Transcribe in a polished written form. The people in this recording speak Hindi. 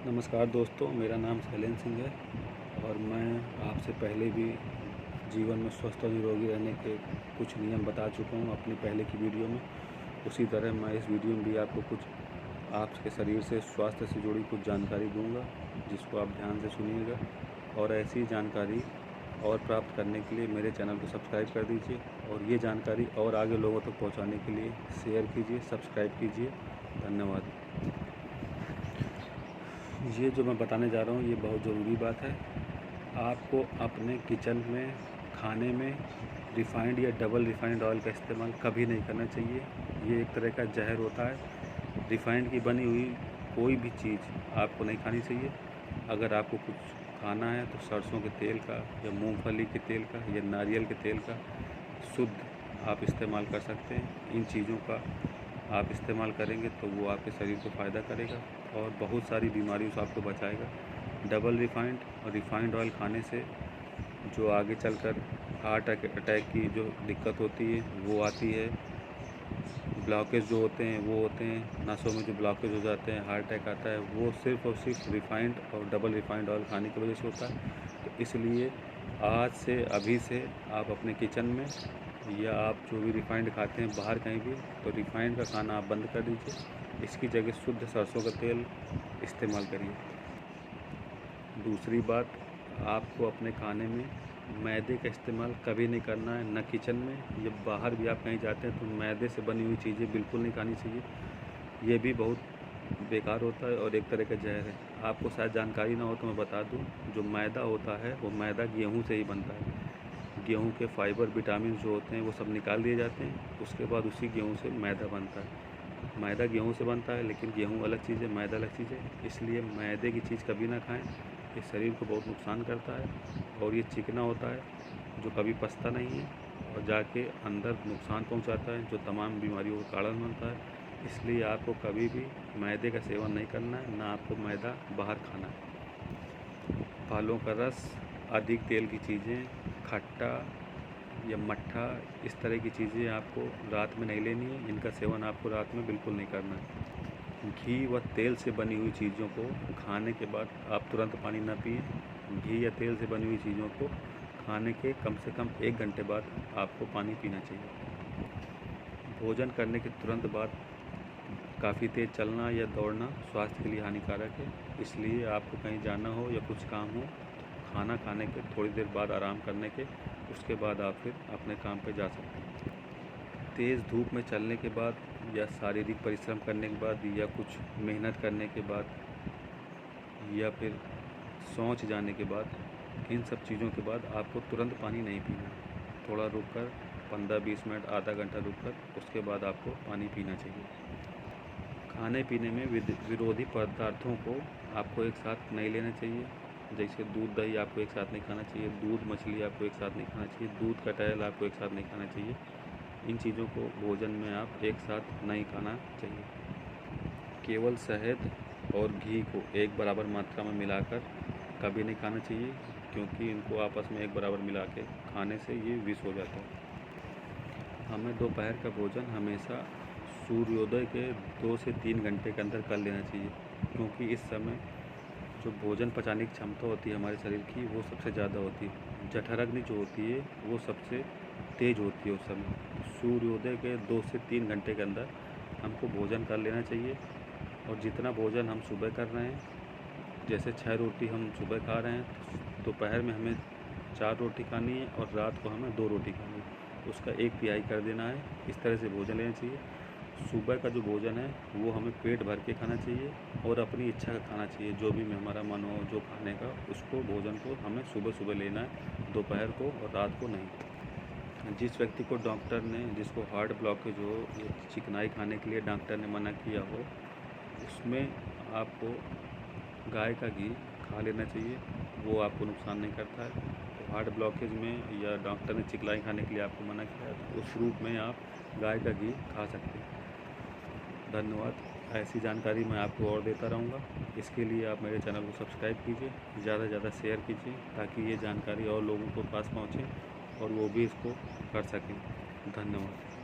नमस्कार दोस्तों, मेरा नाम शैलेंद्र सिंह है और मैं आपसे पहले भी जीवन में स्वस्थ और निरोगी रहने के कुछ नियम बता चुका हूँ अपनी पहले की वीडियो में। उसी तरह मैं इस वीडियो में भी आपको कुछ आपके शरीर से स्वास्थ्य से जुड़ी कुछ जानकारी दूंगा, जिसको आप ध्यान से सुनिएगा। और ऐसी जानकारी और प्राप्त करने के लिए मेरे चैनल को सब्सक्राइब कर दीजिए और ये जानकारी और आगे लोगों तक पहुँचाने के लिए शेयर कीजिए, सब्सक्राइब कीजिए। धन्यवाद। ये जो मैं बताने जा रहा हूँ ये बहुत ज़रूरी बात है। आपको अपने किचन में खाने में रिफ़ाइंड या डबल रिफ़ाइंड ऑयल का इस्तेमाल कभी नहीं करना चाहिए। ये एक तरह का जहर होता है। रिफ़ाइंड की बनी हुई कोई भी चीज़ आपको नहीं खानी चाहिए। अगर आपको कुछ खाना है तो सरसों के तेल का या मूंगफली के तेल का या नारियल के तेल का शुद्ध आप इस्तेमाल कर सकते हैं। इन चीज़ों का आप इस्तेमाल करेंगे तो वो आपके शरीर को फ़ायदा करेगा और बहुत सारी बीमारियों से आपको बचाएगा। डबल रिफ़ाइंड और रिफ़ाइंड ऑयल खाने से जो आगे चलकर हार्ट अटैक की जो दिक्कत होती है वो आती है। ब्लॉकेज जो होते हैं वो होते हैं, नसों में जो ब्लॉकेज हो जाते हैं, हार्ट अटैक आता है, वो सिर्फ़ और सिर्फ रिफ़ाइंड और डबल रिफ़ाइंड ऑयल खाने की वजह से होता है। तो इसलिए आज से अभी से आप अपने किचन में या आप जो भी रिफ़ाइंड खाते हैं बाहर कहीं भी, तो रिफ़ाइंड का खाना आप बंद कर दीजिए। इसकी जगह शुद्ध सरसों का तेल इस्तेमाल करिए। दूसरी बात, आपको अपने खाने में मैदे का इस्तेमाल कभी नहीं करना है, न किचन में या बाहर भी आप कहीं जाते हैं तो मैदे से बनी हुई चीज़ें बिल्कुल नहीं खानी चाहिए। ये भी बहुत बेकार होता है और एक तरह का जहर है। आपको शायद जानकारी ना हो तो मैं बता दूं, जो मैदा होता है वो मैदा गेहूं से ही बनता है। गेहूं के फाइबर विटामिन जो होते हैं वो सब निकाल दिए जाते हैं, उसके बाद उसी गेहूं से मैदा बनता है। मैदा गेहूं से बनता है, लेकिन गेहूं अलग चीज़ है, मैदा अलग चीज़ है। इसलिए मैदे की चीज़ कभी ना खाएं। ये शरीर को बहुत नुकसान करता है और ये चिकना होता है जो कभी पचता नहीं है और जाके अंदर नुकसान पहुंचाता है, जो तमाम बीमारियों का कारण बनता है। इसलिए आपको कभी भी मैदे का सेवन नहीं करना है, ना आपको मैदा बाहर खाना है। फलों का रस, अधिक तेल की चीज़ें, खट्टा या मट्ठा, इस तरह की चीज़ें आपको रात में नहीं लेनी है। इनका सेवन आपको रात में बिल्कुल नहीं करना है। घी व तेल से बनी हुई चीज़ों को खाने के बाद आप तुरंत पानी ना पिएं। घी या तेल से बनी हुई चीज़ों को खाने के कम से कम 1 घंटे बाद आपको पानी पीना चाहिए। भोजन करने के तुरंत बाद काफ़ी तेज़ चलना या दौड़ना स्वास्थ्य के लिए हानिकारक है। इसलिए आपको कहीं जाना हो या कुछ काम हो, खाना खाने के थोड़ी देर बाद आराम करने के उसके बाद आप फिर अपने काम पे जा सकते हैं। तेज़ धूप में चलने के बाद या शारीरिक परिश्रम करने के बाद या कुछ मेहनत करने के बाद या फिर शौच जाने के बाद, इन सब चीज़ों के बाद आपको तुरंत पानी नहीं पीना। थोड़ा रुक कर 15-20 मिनट, आधा घंटा रुक कर उसके बाद आपको पानी पीना चाहिए। खाने पीने में विरोधी पदार्थों को आपको एक साथ नहीं लेना चाहिए। जैसे दूध दही आपको एक साथ नहीं खाना चाहिए, दूध मछली आपको एक साथ नहीं खाना चाहिए, दूध का टहल आपको एक साथ नहीं खाना चाहिए। इन चीज़ों को भोजन में आप एक साथ नहीं खाना चाहिए। केवल शहद और घी को एक बराबर मात्रा में मिलाकर कभी नहीं खाना चाहिए, क्योंकि इनको आपस में एक बराबर मिला के खाने से ये विष हो जाता है। हमें दोपहर का भोजन हमेशा सूर्योदय के 2 से 3 घंटे के अंदर कर लेना चाहिए, क्योंकि इस समय जो भोजन पचाने की क्षमता होती है हमारे शरीर की वो सबसे ज़्यादा होती है। जठराग्नि जो होती है वो सबसे तेज़ होती है उस समय। सूर्योदय के 2 से 3 घंटे के अंदर हमको भोजन कर लेना चाहिए। और जितना भोजन हम सुबह कर रहे हैं, जैसे 6 रोटी हम सुबह खा रहे हैं, दोपहर में हमें 4 रोटी खानी है और रात को हमें 2 रोटी खानी है, उसका 1/3 कर देना है। इस तरह से भोजन लेना चाहिए। सुबह का जो भोजन है वो हमें पेट भर के खाना चाहिए और अपनी इच्छा का खाना चाहिए। जो भी में हमारा मन हो जो खाने का, उसको भोजन को हमें सुबह सुबह लेना है, दोपहर को और रात को नहीं। जिस व्यक्ति को डॉक्टर ने, जिसको हार्ट ब्लॉकेज हो या चिकनाई खाने के लिए डॉक्टर ने मना किया हो, उसमें आपको गाय का घी खा लेना चाहिए, वो आपको नुकसान नहीं करता है। तो हार्ट ब्लॉकेज में या डॉक्टर ने चिकनाई खाने के लिए आपको मना किया है तो उस रूप में आप गाय का घी खा सकते हैं। धन्यवाद। ऐसी जानकारी मैं आपको और देता रहूँगा। इसके लिए आप मेरे चैनल को सब्सक्राइब कीजिए, ज़्यादा से ज़्यादा शेयर कीजिए, ताकि ये जानकारी और लोगों को पास पहुँचे और वो भी इसको कर सकें। धन्यवाद।